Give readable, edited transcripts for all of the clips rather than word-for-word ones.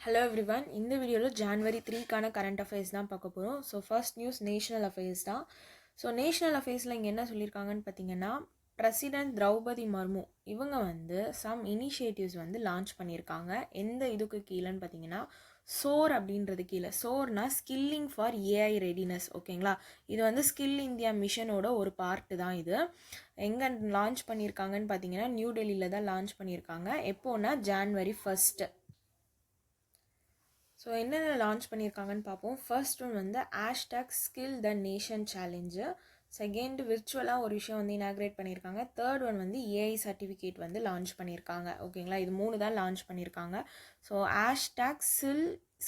Hello everyone. இந்த வீடியோவில் January 3க்கான current affairs தான் பார்க்க போகிறோம். So first news national affairs தான். ஸோ நேஷனல் அஃபேர்ஸில் இங்கே என்ன சொல்லியிருக்காங்கன்னு பார்த்தீங்கன்னா, பிரசிடென்ட் திரௌபதி மர்மு இவங்க சம் இனிஷியேட்டிவ்ஸ் லான்ச் பண்ணியிருக்காங்க. எந்த இதுக்கு கீழேன்னு பார்த்தீங்கன்னா, சோர் அப்படின்றது கீழே. சோர்னா ஸ்கில்லிங் ஃபார் ஏஐ ரெடினஸ். ஓகேங்களா, இது ஸ்கில் இந்தியா மிஷனோட ஒரு பார்ட்டு தான். இது எங்கே லான்ச் பண்ணியிருக்காங்கன்னு பார்த்தீங்கன்னா, நியூ டெல்லியில் தான் லான்ச் பண்ணியிருக்காங்க. எப்போனா ஜான்வரி 1. ஸோ என்னென்ன லான்ச் பண்ணியிருக்காங்கன்னு பார்ப்போம். First one hashtag skill the nation challenge. Second விர்ச்சுவலாக ஒரு விஷயம் இனாக்ரேட் பண்ணியிருக்காங்க. Third one AI certificate launch பண்ணியிருக்காங்க. ஓகேங்களா, இது 3 தான் லான்ச் பண்ணியிருக்காங்க. So hashtag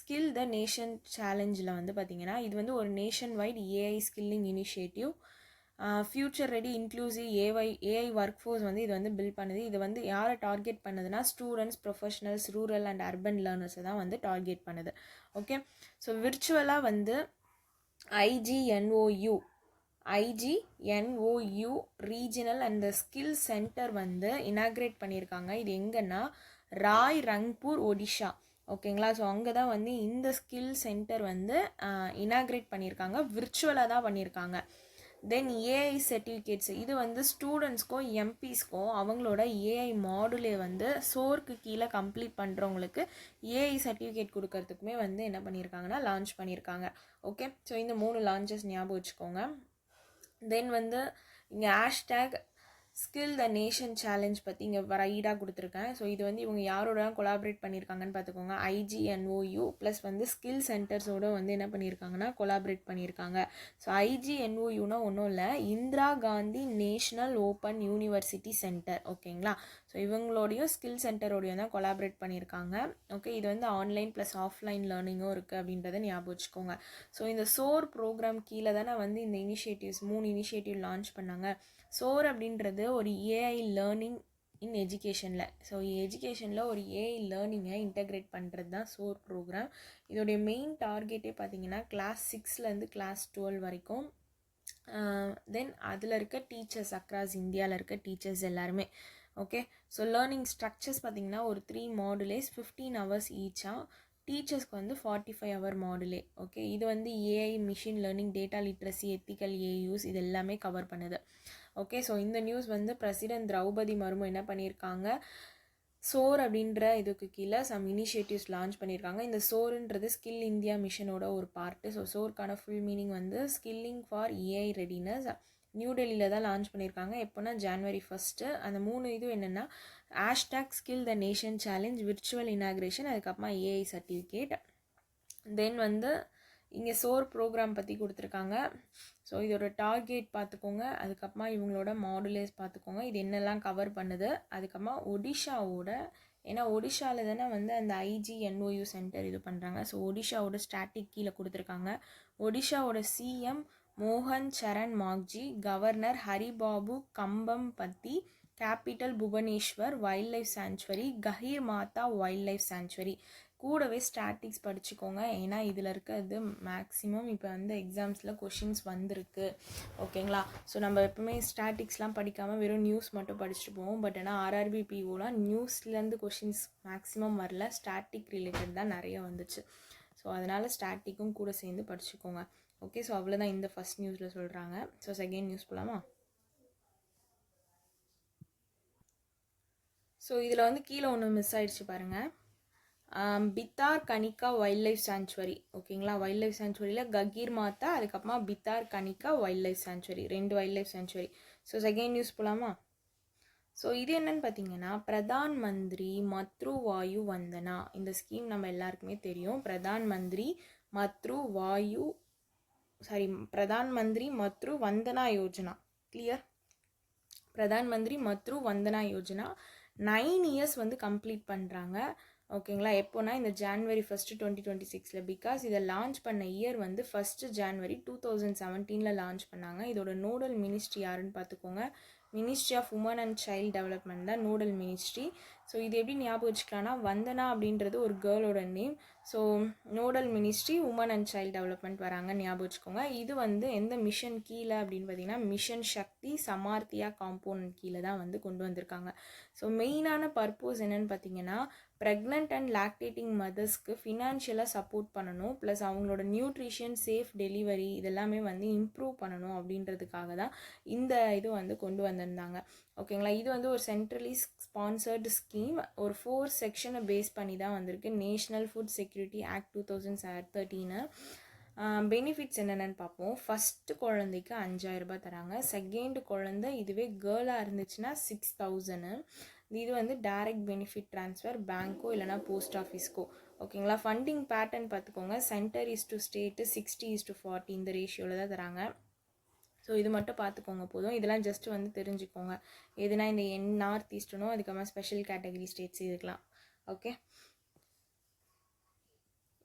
skill the nation சேலஞ்சில் பார்த்தீங்கன்னா, இது ஒரு nationwide AI skilling initiative. Future ready inclusive AI work force இது பில்ட் பண்ணுது. இது யாரை டார்கெட் பண்ணுதுன்னா, students, professionals, rural and urban லேர்னர்ஸை தான் டார்கெட் பண்ணுது. ஓகே, ஸோ விர்ச்சுவலாக IGNOU regional and skill centre inaugurate பண்ணியிருக்காங்க. இது எங்கன்னா ராய் ரங்பூர், ஒடிஷா. ஓகேங்களா, ஸோ அங்கே தான் இந்த ஸ்கில் சென்டர் இனாக்ரேட் பண்ணியிருக்காங்க. விர்ச்சுவலாக தான் பண்ணியிருக்காங்க. தென் ஏஐ சர்டிஃபிகேட்ஸ், இது ஸ்டூடெண்ட்ஸ்க்கோ எம்பிஸ்க்கோ அவங்களோட ஏஐ மாடுலே சோர்க்கு கீழே கம்ப்ளீட் பண்ணுறவங்களுக்கு ஏஐ சர்டிஃபிகேட் கொடுக்கறதுக்குமே என்ன பண்ணியிருக்காங்கன்னா லான்ச் பண்ணியிருக்காங்க. ஓகே, ஸோ இந்த 3 லான்ச்சஸ் ஞாபகம் வச்சுக்கோங்க. தென் இங்கே hashtag skill the nation challenge பற்றி இங்கே ரைடாக கொடுத்துருக்கேன். ஸோ இது இவங்க யாரோட கொலாபரேட் பண்ணியிருக்காங்கன்னு பார்த்துக்கோங்க. ஐஜிஎன்ஓயு ப்ளஸ் ஸ்கில் சென்டர்ஸோடு என்ன பண்ணியிருக்காங்கன்னா கொலாபரேட் பண்ணியிருக்காங்க. ஸோ ஐஜிஎன்ஓயுனா ஒன்றும் இல்லை, Indira Gandhi national open university centre. ஓகேங்களா, ஸோ இவங்களோடையும் ஸ்கில் சென்டரோடையும் தான் கொலாபரேட் பண்ணியிருக்காங்க. ஓகே, இது ஆன்லைன் ப்ளஸ் ஆஃப்லைன் லேர்னிங்கும் இருக்குது அப்படின்றத ஞாபகம் வச்சுக்கோங்க. ஸோ இந்த சோர் ப்ரோக்ராம் கீழே தானே இந்த இனிஷியேட்டிவ்ஸ் 3 இனிஷியேட்டிவ் லான்ச் பண்ணாங்க. சோர் அப்படின்றது ஒரு ஏஐ லேர்னிங் இன் எஜுகேஷனில். ஸோ எஜுகேஷனில் ஒரு ஏஐ லேர்னிங்கை இன்டகிரேட் பண்ணுறது தான் சோர் ப்ரோக்ராம். இதோடைய மெயின் டார்கெட்டே பார்த்தீங்கன்னா கிளாஸ் 6லேருந்து கிளாஸ் 12 வரைக்கும். தென் அதில் இருக்க டீச்சர்ஸ் அக்ராஸ் இந்தியாவில் இருக்க டீச்சர்ஸ் எல்லாருமே. ஓகே, ஸோ லேர்னிங் ஸ்ட்ரக்சர்ஸ் பார்த்தீங்கன்னா ஒரு 3 மாடுலேஸ் 15 hours ஈச்சாக. டீச்சர்ஸ்க்கு 45 hour மாடுலே. ஓகே, இது AI, machine learning, data literacy, ethical ஏயூஸ் இது எல்லாமே கவர் பண்ணுது. ஓகே, ஸோ இந்த நியூஸ் பிரசிடென்ட் திரௌபதி மர்மு என்ன பண்ணியிருக்காங்க, சோர் அப்படின்ற இதுக்கு கீழே சம் இனிஷியேட்டிவ்ஸ் லான்ச் பண்ணியிருக்காங்க. இந்த சோருன்றது ஸ்கில் இந்தியா மிஷனோட ஒரு பார்ட்டு. ஸோ சோருக்கான full meaning skilling for AI readiness. New டெல்லியில் தான் லான்ச் பண்ணியிருக்காங்க. எப்போனா ஜான்வரி 1. அந்த 3 இது என்னென்னா hashtag skill the nation challenge, virtual inauguration, அதுக்கப்புறமா ஏஐ சர்டிஃபிகேட். தென் இங்கே சோர் ப்ரோக்ராம் பற்றி கொடுத்துருக்காங்க. ஸோ இதோட டார்கெட் பார்த்துக்கோங்க. அதுக்கப்புறமா இவங்களோட மாடுலேஸ் பார்த்துக்கோங்க, இது என்னெல்லாம் கவர் பண்ணுது. அதுக்கப்புறமா ஒடிஷாவோட, ஏன்னா ஒடிஷாவில் தானே அந்த ஐஜிஎன்ஓயு சென்டர் இது பண்ணுறாங்க. ஸோ ஒடிஷாவோட ஸ்டாட்டிக் கீழே கொடுத்துருக்காங்க. ஒடிஷாவோட சிஎம் மோகன் Charan Majhi, governor Haribabu Kambhampati, capital Bhubaneswar, wildlife sanctuary, கஹீர் மாதா வைல்ட் லைஃப் சாங்சுவரி. கூடவே ஸ்டாட்டிக்ஸ் படிச்சுக்கோங்க, ஏன்னா இதில் இருக்கிறது மேக்ஸிமம் இப்போ எக்ஸாம்ஸில் கொஷின்ஸ் வந்திருக்கு. ஓகேங்களா, ஸோ நம்ம எப்பவுமே ஸ்டாட்டிக்ஸ்லாம் படிக்காமல் வெறும் நியூஸ் மட்டும் படிச்சுட்டு போவோம். பட் ஆனால் ஆர்ஆர்பி பிஓலாம் நியூஸ்லேருந்து கொஷின்ஸ் மேக்ஸிமம் வரல, ஸ்டாட்டிக் ரிலேட்டட் தான் நிறைய வந்துச்சு. ஸோ அதனால் ஸ்டாட்டிக்கும் கூட சேர்ந்து படிச்சுக்கோங்க. ஓகே, ஸோ அவ்வளோதான் இந்த ஃபஸ்ட் நியூஸில் சொல்கிறாங்க. ஸோ செகண்ட் நியூஸ் போகலாமா? ஸோ இதில் கீழே ஒன்று மிஸ் ஆகிடுச்சு பாருங்கள். Bhitarkanika wildlife sanctuary. ஓகேங்களா, வைல்ட் லைஃப் சாங்சுவரியில் ககீர் மாதா, அதுக்கப்புறமா Bhitarkanika wildlife sanctuary, 2 wildlife sanctuary. So second news போகலாமா? ஸோ இது என்னன்னு பார்த்தீங்கன்னா, பிரதான் மந்திரி மத்ரு வாயு வந்தனா. இந்த ஸ்கீம் நம்ம எல்லாருக்குமே தெரியும். Pradhan Mantri Matru Vandana Yojana. Clear? Pradhan Mantri Matru Vandana Yojana 9 years complete பண்ணுறாங்க. ஓகேங்களா, எப்போனா இந்த ஜான்வரி 1, 2026. பிகாஸ் இதை லான்ச் பண்ண இயர் 1 January 2017 லான்ச் பண்ணாங்க. இதோட நோடல் மினிஸ்ட்ரி யாருன்னு பார்த்துக்கோங்க. Ministry of women and child development தான் நோடல் மினிஸ்ட்ரி. ஸோ இது எப்படி ஞாபகம் வச்சுக்கலாம்னா, வந்தனா அப்படின்றது ஒரு கேர்ளோட name. So nodal ministry woman and child development வராங்க, ஞாபகம் வச்சுக்கோங்க. இது வந்து எந்த மிஷன் கீழே அப்படின்னு பார்த்தீங்கன்னா, மிஷன் சக்தி சமார்த்தியா காம்போனன்ட் கீழே தான் வந்து கொண்டு வந்திருக்காங்க. ஸோ மெயினான பர்பஸ் என்னன்னு பார்த்தீங்கன்னா, ப்ரெக்னென்ட் அண்ட் லாக்டேட்டிங் மதர்ஸ்க்கு ஃபினான்ஷியலாக சப்போர்ட் பண்ணணும், ப்ளஸ் அவங்களோட நியூட்ரிஷன் சேஃப் டெலிவரி இதெல்லாமே வந்து இம்ப்ரூவ் பண்ணணும் அப்படின்றதுக்காக தான் இந்த இது வந்து கொண்டு வந்திருந்தாங்க. ஓகேங்களா. இது வந்து ஒரு சென்ட்ரலி ஸ்பான்சர்டு ஸ்கீம். ஒரு 4 செக்ஷனை பேஸ் பண்ணி தான் வந்திருக்கு. National food security act 2013. Benefits என்னென்னு பார்ப்போம். ஃபஸ்ட்டு குழந்தைக்கு 5000 ரூபாய் தராங்க. செகண்ட் குழந்தை இதுவே கேர்ளாக இருந்துச்சுன்னா 6000. இது வந்து டைரக்ட் பெனிஃபிட் ட்ரான்ஸ்ஃபர் பேங்க்கோ இல்லைனா போஸ்ட் ஆஃபீஸ்க்கோ. ஓகேங்களா. ஃபண்டிங் பேட்டர்ன் பார்த்துக்கோங்க. சென்டர் இஸ் டு ஸ்டேட்டு 60:40 இந்த ரேஷியோவில் தான் தராங்க. ஸோ இது மட்டும் பார்த்துக்கோங்க போதும். இதெல்லாம் ஜஸ்ட் வந்து தெரிஞ்சுக்கோங்க. எதுனா இந்த நார்த் ஈஸ்டர்னோ அதுக்கப்புறமா ஸ்பெஷல் கேட்டகரி ஸ்டேட்ஸ் இதுக்கெலாம். ஓகே.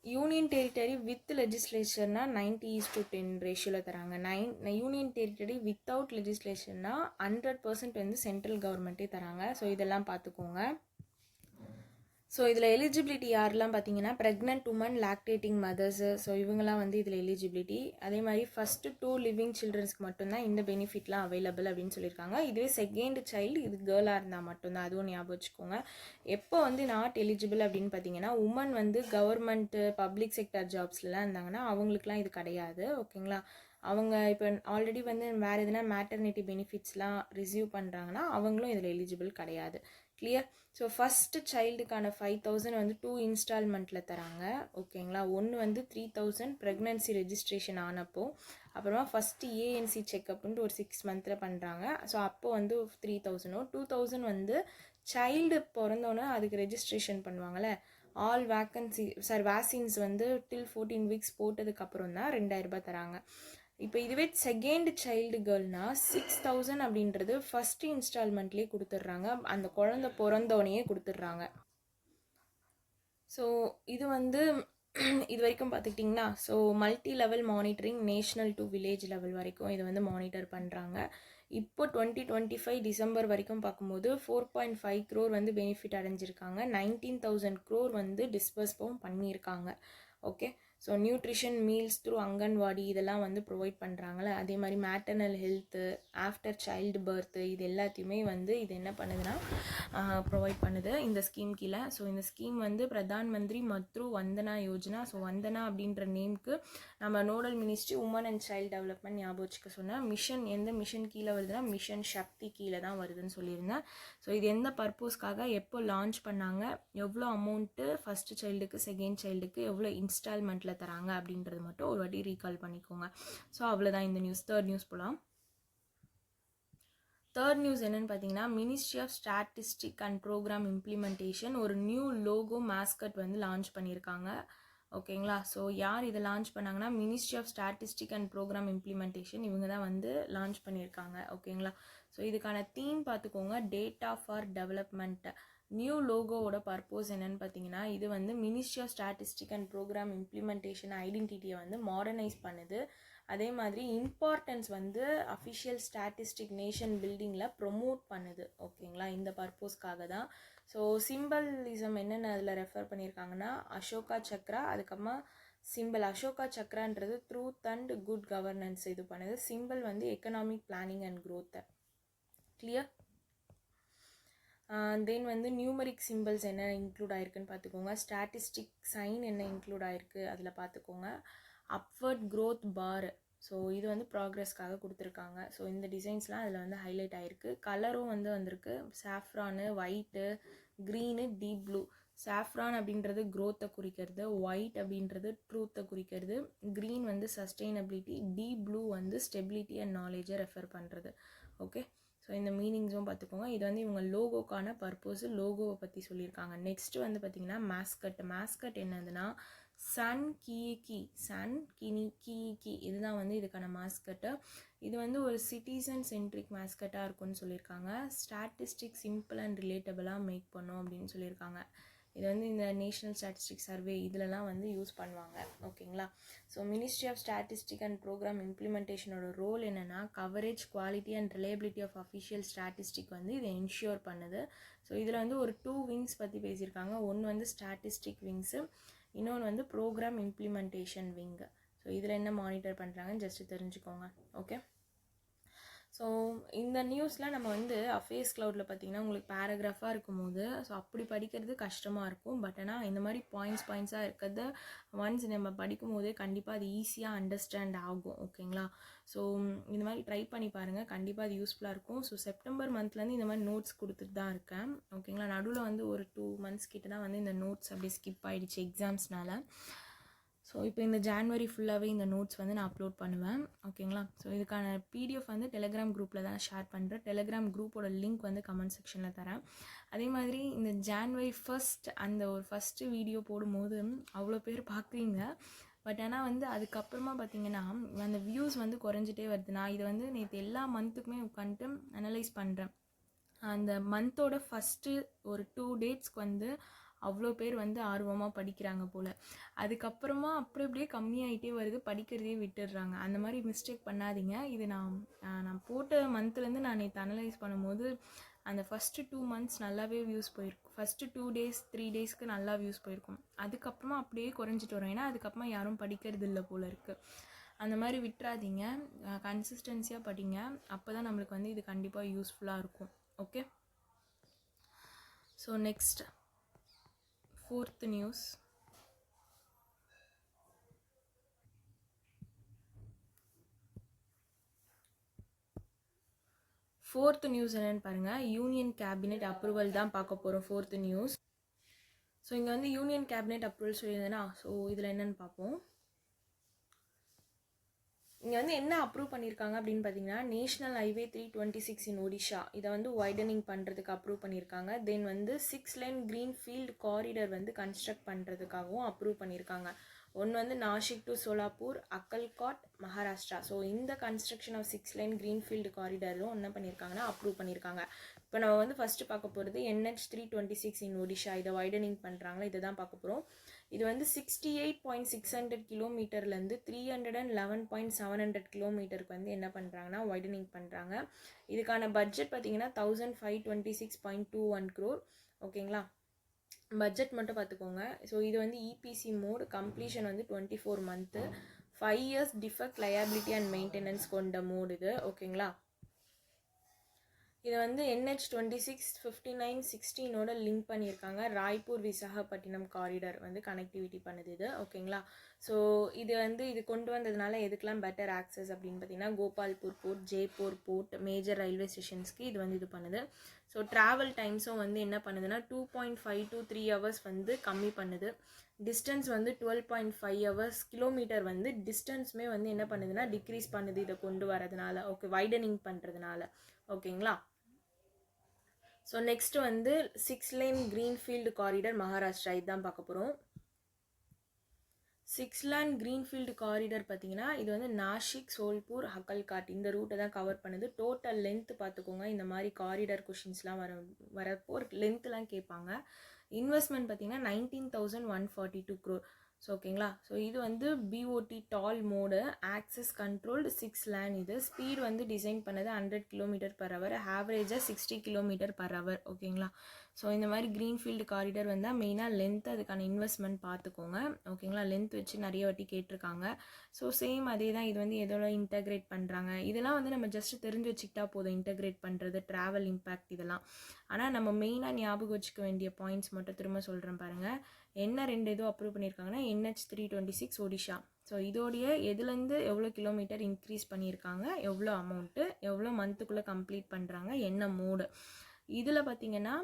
யூனியன் டெரிட்டரி வித் லெஜிஸ்லேச்சர்னா 90:10 ரேஷியோவில் தராங்க. யூனியன் டெரிட்டரி வித்தவுட் லெஜிஸ்லேஷன்னா 100% வந்து சென்ட்ரல் கவர்மெண்ட்டே தராங்க. ஸோ இதெல்லாம் பார்த்துக்கோங்க. ஸோ இதில் எலிஜிபிலிட்டி யாரெல்லாம் பார்த்தீங்கன்னா, pregnant woman, lactating mothers, so இவங்கெல்லாம் வந்து இதில் எலிஜிபிலிட்டி. அதே மாதிரி ஃபஸ்ட்டு 2 லிவிங் சில்ட்ரன்ஸ்க்கு மட்டும்தான் இந்த பெனிஃபிட்லாம் அவைலபிள் அப்படின்னு சொல்லியிருக்காங்க. இதுவே செகண்ட் சைல்டு இது கேர்ளாக இருந்தால் மட்டும்தான், அதுவும் ஞாபகம் வச்சுக்கோங்க. எப்போ வந்து நாட் எலிஜிபிள் அப்படின்னு பார்த்தீங்கன்னா, உமன் வந்து கவர்மெண்ட்டு பப்ளிக் செக்டர் ஜாப்ஸ்லாம் இருந்தாங்கன்னா அவங்களுக்குலாம் இது கிடையாது. ஓகேங்களா. அவங்க இப்போ ஆல்ரெடி வந்து வேறு எதுனா மேட்டர்னிட்டி பெனிஃபிட்ஸ்லாம் ரிசீவ் பண்ணுறாங்கன்னா அவங்களும் இதில் எலிஜிபிள் கிடையாது. கிளியர். ஸோ ஃபஸ்ட்டு சைல்டுக்கான 5000 வந்து 2 இன்ஸ்டால்மெண்ட்டில் தராங்க. ஓகேங்களா. ஒன்று வந்து 3000 ப்ரெக்னன்சி ரெஜிஸ்ட்ரேஷன் ஆனப்போ, அப்புறமா ஃபஸ்ட்டு ஏஎன்சி செக்கப்ன்ட்டு ஒரு 6 மந்தில் பண்ணுறாங்க. ஸோ அப்போது வந்து 3000. 2000 வந்து சைல்டு பிறந்தோன்னே அதுக்கு ரெஜிஸ்ட்ரேஷன் பண்ணுவாங்கள்ல, ஆல் வேக்சின்ஸ் வந்து டில் 14 வீக்ஸ் போட்டதுக்கப்புறம் தான் 2000 ரூபாய் தராங்க. இப்போ இதுவே செகண்ட் சைல்டு கேர்ள்னா 6000 அப்படின்றது ஃபஸ்ட்டு இன்ஸ்டால்மெண்ட்லேயே கொடுத்துட்றாங்க. அந்த குழந்தை பிறந்தோடனேயே கொடுத்துட்றாங்க. ஸோ இது வந்து இது வரைக்கும் பார்த்துக்கிட்டிங்கன்னா, so multi level monitoring national to village level வரைக்கும் இது வந்து மானிட்டர் பண்ணுறாங்க. இப்போ 2025 டிசம்பர் வரைக்கும் பார்க்கும்போது 4.5 crore வந்து பெனிஃபிட் அடைஞ்சிருக்காங்க. 19,000 crore வந்து டிஸ்பர்ஸ்வும் பண்ணியிருக்காங்க. Okay. So nutrition meals through anganwadi இதெல்லாம் வந்து ப்ரொவைட் பண்ணுறாங்களே. அதே மாதிரி மேட்டர்னல் ஹெல்த்து, ஆஃப்டர் சைல்டு பர்த்து, இது எல்லாத்தையுமே வந்து இது என்ன பண்ணுதுன்னா ப்ரொவைட் பண்ணுது இந்த ஸ்கீம் கீழே. ஸோ இந்த ஸ்கீம் வந்து பிரதான் மந்திரி மத்ரு வந்தனா யோஜனா. ஸோ வந்தனா அப்படின்ற நேமுக்கு நம்ம nodal ministry woman and child development ஞாபகம் வச்சுக்க சொன்னால், மிஷன் எந்த மிஷன் கீழே வருதுன்னா மிஷன் சக்தி கீழே தான் வருதுன்னு சொல்லியிருந்தேன். ஸோ இது எந்த பர்பஸ்க்காக எப்போ லான்ச் பண்ணாங்க, எவ்வளோ அமௌண்ட்டு ஃபஸ்ட்டு சைல்டுக்கு செகண்ட் சைல்டுக்கு எவ்வளோ இன்ஸ்டால்மெண்ட்டில் தராங்க அப்படின்றது மட்டும் ஒரு வாட்டி ரீகால் பண்ணிக்கோங்க. ஸோ அவ்வளோதான் இந்த நியூஸ். தேர்ட் நியூஸ் போகலாம். தேர்ட் நியூஸ் என்னென்னு பார்த்தீங்கன்னா, ministry of statistic and programme implementation ஒரு நியூ லோகோ மாஸ்கட் வந்து லான்ச் பண்ணியிருக்காங்க. ஓகேங்களா. ஸோ யார் இதை லான்ச் பண்ணாங்கன்னா, ministry of statistic and programme implementation இவங்க தான் வந்து லான்ச் பண்ணியிருக்காங்க. ஓகேங்களா. ஸோ இதுக்கான தீம் பார்த்துக்கோங்க, டேட்டா ஃபார் டெவலப்மெண்ட். நியூ லோகோவோட பர்பஸ் என்னென்னு பார்த்தீங்கன்னா, இது வந்து ministry of statistic and programme implementation ஐடென்டிட்டியை வந்து மாடர்னைஸ் பண்ணுது. அதே மாதிரி இம்பார்ட்டன்ஸ் வந்து அஃபிஷியல் ஸ்டாட்டிஸ்டிக் நேஷன் பில்டிங்கில் ப்ரொமோட் பண்ணுது. ஓகேங்களா. இந்த பர்பஸ்க்காக தான். ஸோ சிம்பலிசம் என்னென்ன அதில் ரெஃபர் பண்ணியிருக்காங்கன்னா, அசோகா சக்ரா, அதுக்கப்புறமா சிம்பிள் அசோகா சக்ரான்றது ட்ரூத் அண்ட் குட் கவர்னன்ஸ் இது பண்ணுது. சிம்பிள் வந்து எக்கனாமிக் பிளானிங் அண்ட் க்ரோத்தை. கிளியர். தென் வந்து நியூமரிக் சிம்பிள்ஸ் என்ன இன்க்ளூட் ஆயிருக்குன்னு பார்த்துக்கோங்க. ஸ்டாட்டிஸ்டிக் சைன் என்ன இன்க்ளூட் ஆயிருக்கு அதில் பார்த்துக்கோங்க. அப்வர்ட் க்ரோத் பார். ஸோ இது வந்து ப்ராக்ரஸ்க்காக கொடுத்துருக்காங்க. ஸோ இந்த டிசைன்ஸ்லாம் அதில் வந்து ஹைலைட் ஆகிருக்கு. கலரும் வந்து வந்திருக்கு, saffron, white, green, deep blue. Saffron அப்படின்றது க்ரோத்தை குறிக்கிறது, ஒயிட் அப்படின்றது ட்ரூத்தை குறிக்கிறது, க்ரீன் வந்து சஸ்டெயினபிலிட்டி, டீப் ப்ளூ வந்து ஸ்டெபிலிட்டி அண்ட் நாலேஜை ரெஃபர் பண்ணுறது. ஓகே. ஸோ இந்த மீனிங்ஸும் பார்த்துக்கோங்க. இது வந்து இவங்க லோகோக்கான பர்பஸ், லோகோவை பற்றி சொல்லியிருக்காங்க. நெக்ஸ்ட்டு வந்து பார்த்திங்கன்னா மாஸ்கட் என்னதுன்னா சன் கீகி, சன் கினி கீகி, இதுதான் வந்து இதுக்கான மாஸ்கட்டு. இது வந்து ஒரு சிட்டிசன் சென்ட்ரிக் மாஸ்கட்டாக இருக்கும்னு சொல்லியிருக்காங்க. ஸ்டாட்டிஸ்டிக் சிம்பிள் அண்ட் ரிலேட்டபிளாக மேக் பண்ணோம் அப்படின்னு சொல்லியிருக்காங்க. இது வந்து இந்த நேஷ்னல் ஸ்டாட்டிஸ்டிக் சர்வே இதிலலாம் வந்து யூஸ் பண்ணுவாங்க. ஓகேங்களா. So ministry of statistic and programme இம்ப்ளிமெண்டேஷனோட ரோல் என்னென்னா coverage, quality and reliability of official statistic வந்து இதை என்ஷூர் பண்ணுது. ஸோ இதில் வந்து ஒரு 2 விங்ஸ் பற்றி பேசியிருக்காங்க. ஒன்று வந்து ஸ்டாட்டிஸ்டிக் விங்ஸு, இன்னொன்று வந்து ப்ரோக்ராம் இம்ப்ளிமெண்டேஷன் விங்கு. ஸோ இதில் என்ன மானிட்டர் பண்ணுறாங்கன்னு ஜஸ்ட்டு தெரிஞ்சுக்கோங்க. ஓகே. ஸோ இந்த நியூஸில் நம்ம வந்து அஃபேர்ஸ் க்ளவுடில் பார்த்திங்கன்னா உங்களுக்கு பேராகிராஃபாக இருக்கும்போது ஸோ அப்படி படிக்கிறது கஷ்டமாக இருக்கும். பட் ஆனால் இந்த மாதிரி பாயிண்ட்ஸாக இருக்கிறத ஒன்ஸ் நம்ம படிக்கும் போதே கண்டிப்பாக அது ஈஸியாக அண்டர்ஸ்டாண்ட் ஆகும். ஓகேங்களா. ஸோ இந்த மாதிரி ட்ரை பண்ணி பாருங்கள், கண்டிப்பாக அது யூஸ்ஃபுல்லாக இருக்கும். ஸோ செப்டம்பர் மந்த்லேருந்து இந்த மாதிரி நோட்ஸ் கொடுத்துட்டு தான் இருக்கேன். ஓகேங்களா. நடுவில் வந்து ஒரு 2 months கிட்ட தான் வந்து இந்த நோட்ஸ் அப்படியே ஸ்கிப் ஆகிடுச்சு எக்ஸாம்ஸ்னால. ஸோ இப்போ இந்த ஜான்வரி ஃபுல்லாகவே இந்த நோட்ஸ் வந்து நான் அப்லோட் பண்ணுவேன். ஓகேங்களா. ஸோ இதுக்கான பிடிஎஃப் வந்து டெலிகிராம் குரூப்பில் தான் ஷேர் பண்ணுறேன். டெலிகிராம் குரூப்போட லிங்க் வந்து கமெண்ட் செக்ஷனில் தரேன். அதே மாதிரி இந்த ஜான்வரி 1 அந்த ஒரு ஃபஸ்ட்டு வீடியோ போடும்போது அவ்வளோ பேர் பார்க்குறீங்க. பட் ஆனால் வந்து அதுக்கப்புறமா பார்த்திங்கன்னா அந்த வியூஸ் வந்து குறைஞ்சிட்டே வருது. நான் இதை வந்து நேற்று எல்லா மந்த்துக்குமே உட்காந்துட்டு அனலைஸ் பண்ணுறேன். அந்த மந்தோட ஃபஸ்ட்டு ஒரு 2 daysக்கு வந்து அவ்வளோ பேர் வந்து ஆர்வமாக படிக்கிறாங்க போல். அதுக்கப்புறமா அப்படியே கம்மியாகிட்டே வருது, படிக்கிறதே விட்டுடுறாங்க. அந்த மாதிரி மிஸ்டேக் பண்ணாதீங்க. இது நான் போட்ட மந்த்லேருந்து நான் நேற்று அனலைஸ் பண்ணும்போது அந்த ஃபஸ்ட்டு 2 months நல்லாவே வியூஸ் போயிருக்கும். ஃபஸ்ட்டு 2 days 3 daysக்கு நல்லா வியூஸ் போயிருக்கும். அதுக்கப்புறமா அப்படியே குறைஞ்சிட்டு வரும். ஏன்னா அதுக்கப்புறமா யாரும் படிக்கிறது இல்லை போல் இருக்குது. அந்த மாதிரி விட்டுறாதீங்க, கன்சிஸ்டன்சியாக படிங்க. அப்போ தான் நம்மளுக்கு வந்து இது கண்டிப்பாக யூஸ்ஃபுல்லாக இருக்கும். Okay. So next 4th news. என்னென்னு பாருங்கள். யூனியன் கேபினெட் அப்ரூவல் தான் பார்க்க போகிறோம் 4th நியூஸ். ஸோ இங்கே வந்து யூனியன் கேபினெட் அப்ரூவல் சொல்லியிருந்தேன்னா ஸோ இதில் என்னென்னு பார்ப்போம். இங்கே வந்து என்ன அப்ரூவ் பண்ணியிருக்காங்க அப்படின்னு பார்த்தீங்கன்னா நேஷ்னல் ஹைவே 326 இன் ஒடிஷா இதை வந்து வைடனிங் பண்ணுறதுக்கு அப்ரூவ் பண்ணியிருக்காங்க. தென் வந்து 6 lane greenfield காரிடர் வந்து கன்ஸ்ட்ரக்ட் பண்ணுறதுக்காகவும் அப்ரூவ் பண்ணியிருக்காங்க. ஒன்று வந்து நாசிக் டு சோலாப்பூர், அக்கல்காட், மகாராஷ்டிரா. ஸோ இந்த கன்ஸ்ட்ரக்ஷன் ஆஃப் 6 lane greenfield காரிடரும் என்ன பண்ணியிருக்காங்கன்னா அப்ரூவ் பண்ணியிருக்காங்க. இப்போ நம்ம வந்து ஃபஸ்ட்டு பார்க்க போகிறது NH 326 இன் ஒடிஷா இதை வைடனிங் பண்ணுறாங்களா இதை தான் பார்க்க போகிறோம். இது வந்து 68.600 கிலோமீட்டர்லேருந்து 311.700 கிலோமீட்டருக்கு வந்து என்ன பண்ணுறாங்கன்னா வைடனிங் பண்ணுறாங்க. இதுக்கான பட்ஜெட் பார்த்தீங்கன்னா 1526.21 crore. ஓகேங்களா. பட்ஜெட் மட்டும் பார்த்துக்கோங்க. ஸோ இது வந்து இபிசி மோட், கம்ப்ளீஷன் வந்து 24 month, 5 years defect, liability and maintenance கொண்ட மோடு இது. ஓகேங்களா. இதை வந்து NH 265916 லிங்க் பண்ணியிருக்காங்க. ராய்ப்பூர் விசாகப்பட்டினம் காரிடர் வந்து கனெக்டிவிட்டி பண்ணுது இது. ஓகேங்களா. ஸோ இது கொண்டு வந்ததுனால எதுக்கெலாம் பெட்டர் ஆக்சஸ் அப்படின்னு பார்த்தீங்கன்னா Gopalpur port, Jaipur port, major railway ஸ்டேஷன்ஸ்க்கு இது பண்ணுது. ஸோ ட்ராவல் டைம்ஸும் வந்து என்ன பண்ணுதுன்னா 2.5 to 3 hours வந்து கம்மி பண்ணுது. டிஸ்டன்ஸ் வந்து 12.5 hours. கிலோமீட்டர் வந்து டிஸ்டன்ஸுமே வந்து என்ன பண்ணுதுன்னா டிக்ரீஸ் பண்ணுது இதை கொண்டு வரதுனால. ஓகே, வைடனிங் பண்ணுறதுனால. ஓகேங்களா. ஸோ நெக்ஸ்ட் வந்து 6 lane greenfield காரிடர் மகாராஷ்டிரா இதுதான் பார்க்க போகிறோம். 6 lane greenfield காரிடர் பார்த்தீங்கன்னா இது வந்து நாசிக், சோல்பூர், அக்கல்காட் இந்த ரூட்டை தான் கவர் பண்ணுது. டோட்டல் லென்த் பார்த்துக்கோங்க. இந்த மாதிரி காரிடர் கொஷின்ஸ்லாம் வரப்போ லென்த்லாம் கேட்பாங்க. இன்வெஸ்ட்மெண்ட் பார்த்தீங்கன்னா 19,142 crore. ஸோ ஓகேங்களா. ஸோ இது வந்து பிஓடி டால் மோடு, ஆக்சஸ் கண்ட்ரோல்டு 6 lane. இது ஸ்பீட் வந்து டிசைன் பண்ணது 100 km/h, ஆவரேஜாக 60 km/h. ஓகேங்களா. ஸோ இந்த மாதிரி க்ரீன்ஃபீல்டு காரிடர் வந்தால் மெயினாக லென்த், அதுக்கான இன்வெஸ்ட்மெண்ட் பார்த்துக்கோங்க. ஓகேங்களா. லென்த் வச்சு நிறைய வாட்டி கேட்டிருக்காங்க. ஸோ சேம் அதே தான். இது வந்து எதோட இன்டகிரேட் பண்ணுறாங்க இதெல்லாம் வந்து நம்ம ஜஸ்ட்டு தெரிஞ்சு வச்சுக்கிட்டா போதும். இன்டகிரேட் பண்ணுறது, ட்ராவல் இம்பேக்ட் இதெல்லாம். ஆனால் நம்ம மெயினாக ஞாபகம் வச்சுக்க வேண்டிய பாயிண்ட்ஸ் மட்டும் திரும்ப சொல்கிறேன் பாருங்கள். என்ன 2 இதுவும் அப்ரூவ் பண்ணியிருக்காங்கன்னா NH 326 ஒடிஷா. ஸோ இதோடைய எதுலேருந்து எவ்வளோ கிலோமீட்டர் இன்க்ரீஸ் பண்ணியிருக்காங்க, எவ்வளோ அமௌண்ட்டு, எவ்வளோ மந்த்துக்குள்ளே கம்ப்ளீட் பண்ணுறாங்க, என்ன மோடு. இதில் பார்த்திங்கன்னா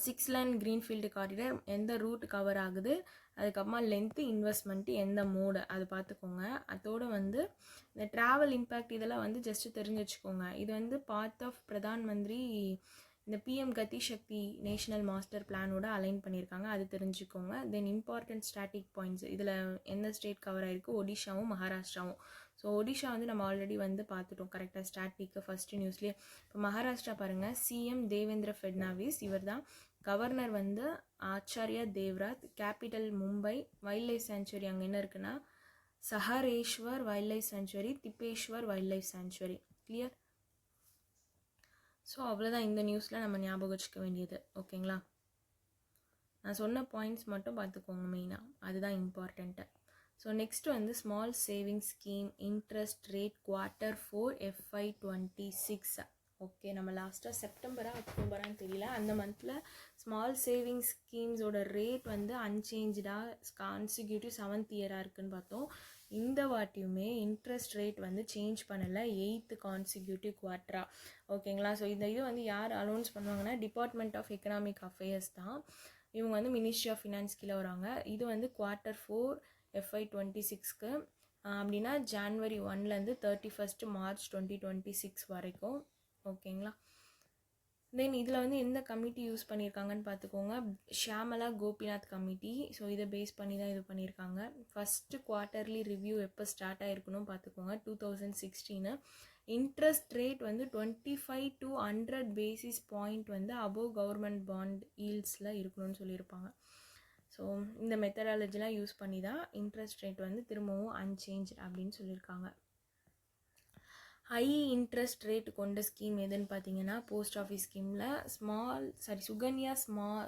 6 lane greenfield காரிடர் எந்த ரூட் கவர் ஆகுது, அதுக்கப்புறமா லென்த்து, இன்வெஸ்ட்மெண்ட்டு, எந்த மோடு அது பார்த்துக்கோங்க. அதோடு வந்து இந்த ட்ராவல் இம்பேக்ட் இதெல்லாம் வந்து ஜஸ்ட்டு தெரிஞ்சு வச்சுக்கோங்க. இது வந்து பார்ட் ஆஃப் பிரதான் மந்திரி இந்த பிஎம் கதி சக்தி நேஷனல் மாஸ்டர் பிளானோட அலைன் பண்ணியிருக்காங்க, அது தெரிஞ்சுக்கோங்க. தென் இம்பார்ட்டன்ட் ஸ்டாட்டிக் பாயிண்ட்ஸ், இதில் எந்த ஸ்டேட் கவர் ஆகிருக்கு, ஒடிஷாவும் மகாராஷ்டிராவும். ஸோ ஒடிஷா வந்து நம்ம ஆல்ரெடி வந்து பார்த்துட்டோம் கரெக்டாக ஸ்டாட்டிக்கு ஃபஸ்ட்டு நியூஸ்லேயே. இப்போ மகாராஷ்டிரா பாருங்கள், சிஎம் தேவேந்திர ஃபட்னாவிஸ் இவர் தான், கவர்னர் வந்து Acharya Devvrat, capital Mumbai, wildlife sanctuary அங்கே என்ன இருக்குன்னா சஹரேஸ்வர் wildlife sanctuary, Tipeshwar wildlife sanctuary. Clear? So அவ்வளோதான் இந்த நியூஸில் நம்ம ஞாபகம் வச்சுக்க வேண்டியது. ஓகேங்களா? நான் சொன்ன பாயிண்ட்ஸ் மட்டும் பார்த்துக்கோங்க மெயினாக, அதுதான் இம்பார்ட்டண்ட்டு. ஸோ நெக்ஸ்ட்டு வந்து small savings scheme interest rate Q4 FY26. Okay, நம்ம லாஸ்ட்டாக செப்டம்பரா அக்டோபரான்னு தெரியல, அந்த மந்தில் ஸ்மால் சேவிங்ஸ் ஸ்கீம்ஸோட ரேட் வந்து அன்சேஞ்சாக கான்சிக்யூட்டிவ் 7th இயராக இருக்குதுன்னு பார்த்தோம். இந்த வாட்டியுமே இன்ட்ரெஸ்ட் ரேட் வந்து சேஞ்ச் பண்ணலை, 8th கான்சிக்யூட்டிவ் குவார்ட்டரா. ஓகேங்களா? ஸோ இந்த இது வந்து யார் அனௌன்ஸ் பண்ணுவாங்கன்னா டிபார்ட்மெண்ட் ஆஃப் எக்கனாமிக் அஃபேர்ஸ் தான். இவங்க வந்து மினிஸ்ட்ரி ஆஃப் ஃபினான்ஸ் கீழே வராங்க. இது வந்து Q4 FY26க்கு, அப்படின்னா January 1லேருந்து 31st March 2026 வரைக்கும். ஓகேங்களா? தென் இதில் வந்து எந்த கமிட்டி யூஸ் பண்ணியிருக்காங்கன்னு பார்த்துக்கோங்க, ஷியாமலா கோபிநாத் கமிட்டி. ஸோ இதை பேஸ் பண்ணி தான் இது பண்ணியிருக்காங்க. ஃபஸ்ட்டு குவார்ட்டர்லி ரிவ்யூ எப்போ ஸ்டார்ட் ஆகிருக்கணும் பார்த்துக்கோங்க, 2016. இன்ட்ரெஸ்ட் ரேட் வந்து 25 to 100 பேசிஸ் பாயிண்ட் வந்து அபோவ் கவர்மெண்ட் பாண்ட் ஈல்ட்ஸில் இருக்கணும்னு சொல்லியிருப்பாங்க. ஸோ இந்த மெத்தடாலஜிலாம் யூஸ் பண்ணி தான் இன்ட்ரெஸ்ட் ரேட் வந்து திரும்பவும் அன்சேஞ்ச் அப்படின்னு சொல்லியிருக்காங்க. ஹை இன்ட்ரெஸ்ட் ரேட் கொண்ட ஸ்கீம் எதுன்னு பார்த்தீங்கன்னா போஸ்ட் ஆஃபீஸ் ஸ்கீமில் சுகன்யா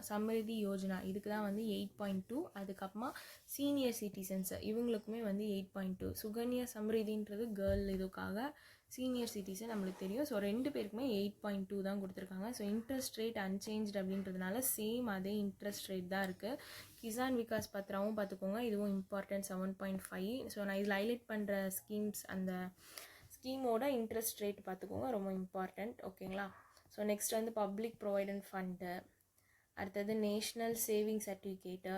சம்ரிதி யோஜனா, இதுக்கு தான் வந்து 8.2. அதுக்கப்புறமா சீனியர் சிட்டிசன்ஸ் இவங்களுக்குமே வந்து 8.2. சுகன்யா சம்ரிதின்றது கேர்ள் இதுக்காக, சீனியர் சிட்டிசன் நம்மளுக்கு தெரியும். ஸோ 2 பேருக்குமே 8.2 தான் கொடுத்துருக்காங்க. ஸோ இன்ட்ரெஸ்ட் ரேட் அன்சேஞ்ச் அப்படின்றதுனால சேம் அதே இன்ட்ரெஸ்ட் ரேட் தான் இருக்குது. கிசான் விகாஸ் பத்ராவும் பார்த்துக்கோங்க, இதுவும் இம்பார்ட்டன்ட் 7.5. ஸோ நான் இதில் ஹைலைட் பண்ணுற ஸ்கீம்ஸ், அந்த ஸ்கீமோட இன்ட்ரெஸ்ட் ரேட் பார்த்துக்கோங்க, ரொம்ப இம்பார்ட்டண்ட். ஓகேங்களா? ஸோ நெக்ஸ்ட் வந்து பப்ளிக் ப்ரொவைடன்ட் ஃபண்டு, அடுத்தது national saving certificate,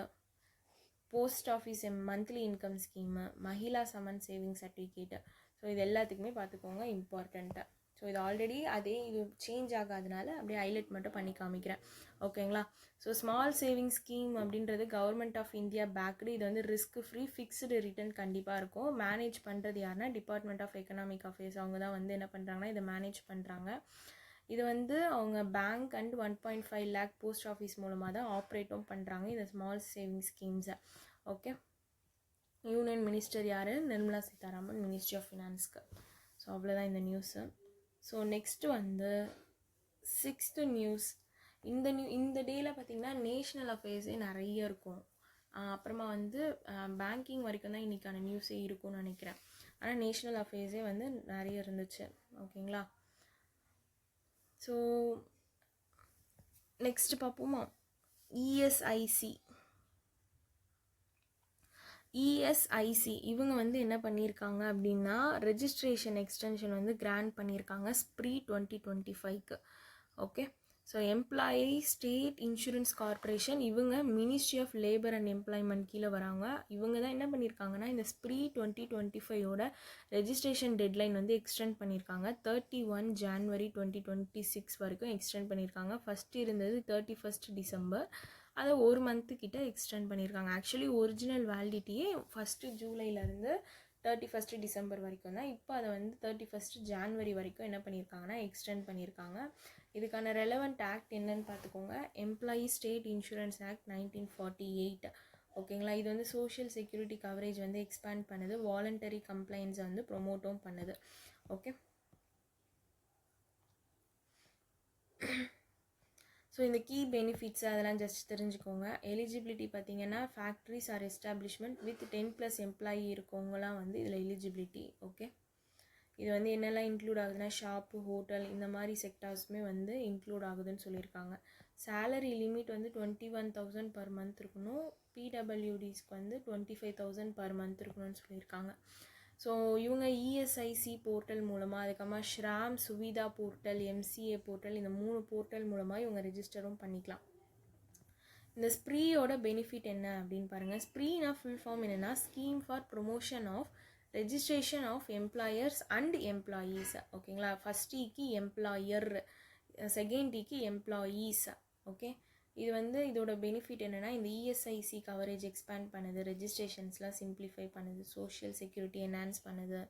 post office monthly income scheme, Mahila Samman saving certificate. So இது எல்லாத்துக்குமே பார்த்துக்கோங்க இம்பார்ட்டண்ட்டு. ஸோ இது ஆல்ரெடி அதே இது சேஞ்ச் ஆகாதனால அப்படியே ஹைலைட் மட்டும் பண்ணி காமிக்கிறேன். ஓகேங்களா? ஸோ ஸ்மால் சேவிங் ஸ்கீம் அப்படின்றது கவர்மெண்ட் ஆஃப் இந்தியா பேக்டு. இது வந்து ரிஸ்க் ஃப்ரீ ஃபிக்ஸ்டு ரிட்டர்ன் கண்டிப்பாக இருக்கும். மேனேஜ் பண்ணுறது யாருன்னா டிபார்ட்மெண்ட் ஆஃப் எக்கனாமிக் அஃபேர்ஸ், அவங்க தான் வந்து என்ன பண்ணுறாங்கன்னா இதை மேனேஜ் பண்ணுறாங்க. இது வந்து அவங்க bank and 1.5 lakh post office மூலமாக தான் ஆப்ரேட்டும் பண்ணுறாங்க இந்த ஸ்மால் சேவிங் ஸ்கீம்ஸை. ஓகே, யூனியன் மினிஸ்டர் யார்? நிர்மலா சீதாராமன், மினிஸ்ட்ரி ஆஃப் ஃபினான்ஸ்க்கு. ஸோ அவ்வளோதான் இந்த நியூஸு. ஸோ நெக்ஸ்ட்டு வந்து 6th நியூஸ். இந்த டேயில் பார்த்திங்கன்னா நேஷ்னல் அஃபேர்ஸே நிறைய இருக்கும். அப்புறமா வந்து பேங்கிங் வரைக்கும் தான் இன்றைக்கான நியூஸே இருக்கும்னு நினைக்கிறேன். ஆனால் நேஷ்னல் அஃபேர்ஸே வந்து நிறைய இருந்துச்சு. ஓகேங்களா? ஸோ நெக்ஸ்ட்டு பார்ப்போமா? இஎஸ்ஐசி இவங்க வந்து என்ன பண்ணியிருக்காங்க அப்படின்னா ரெஜிஸ்ட்ரேஷன் எக்ஸ்டென்ஷன் வந்து கிராண்ட் பண்ணியிருக்காங்க ஸ்ப்ரீ 2025க்கு. Okay, so employee state insurance corporation, இவங்க ministry of labour and employment கீழே வராங்க. இவங்க தான் என்ன பண்ணியிருக்காங்கன்னா இந்த ஸ்ப்ரீ 2025ஓட ரெஜிஸ்ட்ரேஷன் டெட்லைன் வந்து எக்ஸ்டெண்ட் பண்ணியிருக்காங்க. 31 January 2026 வரைக்கும் எக்ஸ்டெண்ட் பண்ணியிருக்காங்க. ஃபஸ்ட்டு இருந்தது 31st December, அதை 1 month கிட்ட எக்ஸ்டெண்ட் பண்ணியிருக்காங்க. ஆக்சுவலி ஒரிஜினல் வேலிடிட்டியே 1st Julyலேருந்து 31st December வரைக்கும் தான். இப்போ அதை வந்து 31st January வரைக்கும் என்ன பண்ணியிருக்காங்கன்னா எக்ஸ்டெண்ட் பண்ணியிருக்காங்க. இதுக்கான ரெலவெண்ட் ஆக்ட் என்னன்னு பார்த்துக்கோங்க, எம்ப்ளாயி ஸ்டேட் இன்சூரன்ஸ் ஆக்ட் 1948. ஓகேங்களா? இது வந்து சோஷியல் செக்யூரிட்டி கவரேஜ் வந்து எக்ஸ்பேண்ட் பண்ணுது, வாலண்டரி கம்ப்ளைண்ட்ஸை வந்து ப்ரொமோட்டும் பண்ணுது. ஓகே, ஸோ இந்த கீ பெனிஃபிட்ஸ் அதெல்லாம் ஜஸ்ட் தெரிஞ்சுக்கோங்க. எலிஜிபிலிட்டி பார்த்தீங்கன்னா factories R establishment with 10+ employee இருக்கவங்களாம் வந்து இதில் எலிஜிபிலிட்டி. ஓகே, இது வந்து என்னெல்லாம் இன்க்ளூட் ஆகுதுன்னா ஷாப்பு, ஹோட்டல், இந்த மாதிரி செக்டார்ஸுமே வந்து இன்க்ளூட் ஆகுதுன்னு சொல்லியிருக்காங்க. சேலரி லிமிட் வந்து 21,000 per month இருக்கணும். பிடபிள்யூடிஸ்க்கு வந்து 25,000 per month இருக்கணும்னு சொல்லியிருக்காங்க. ஸோ இவங்க இஎஸ்ஐசி போர்ட்டல் மூலமாக, அதுக்கப்புறமா ஷ்ராம் சுவிதா போர்ட்டல், எம்சிஏ போர்ட்டல், இந்த 3 போர்ட்டல் மூலமாக இவங்க ரெஜிஸ்டரும் பண்ணிக்கலாம். இந்த ஸ்ப்ரீயோட பெனிஃபிட் என்ன அப்படின்னு பாருங்கள். ஸ்ப்ரீனா ஃபுல் ஃபார்ம் என்னென்னா scheme for promotion of registration of employers and employees. ஓகேங்களா? ஃபஸ்ட் இக்கு எம்ப்ளாயர், செகண்ட் டிக்கு எம்ப்ளாயீஸ். ஓகே, இது வந்து இதோட பெனிஃபிட் என்னென்னா இந்த இஎஸ்ஐசி கவரேஜ் எக்ஸ்பேண்ட் பண்ணுது, ரெஜிஸ்ட்ரேஷன்ஸ்லாம் சிம்பிளிஃபை பண்ணுது, சோஷியல் செக்யூரிட்டி என்ஹான்ஸ் பண்ணுது.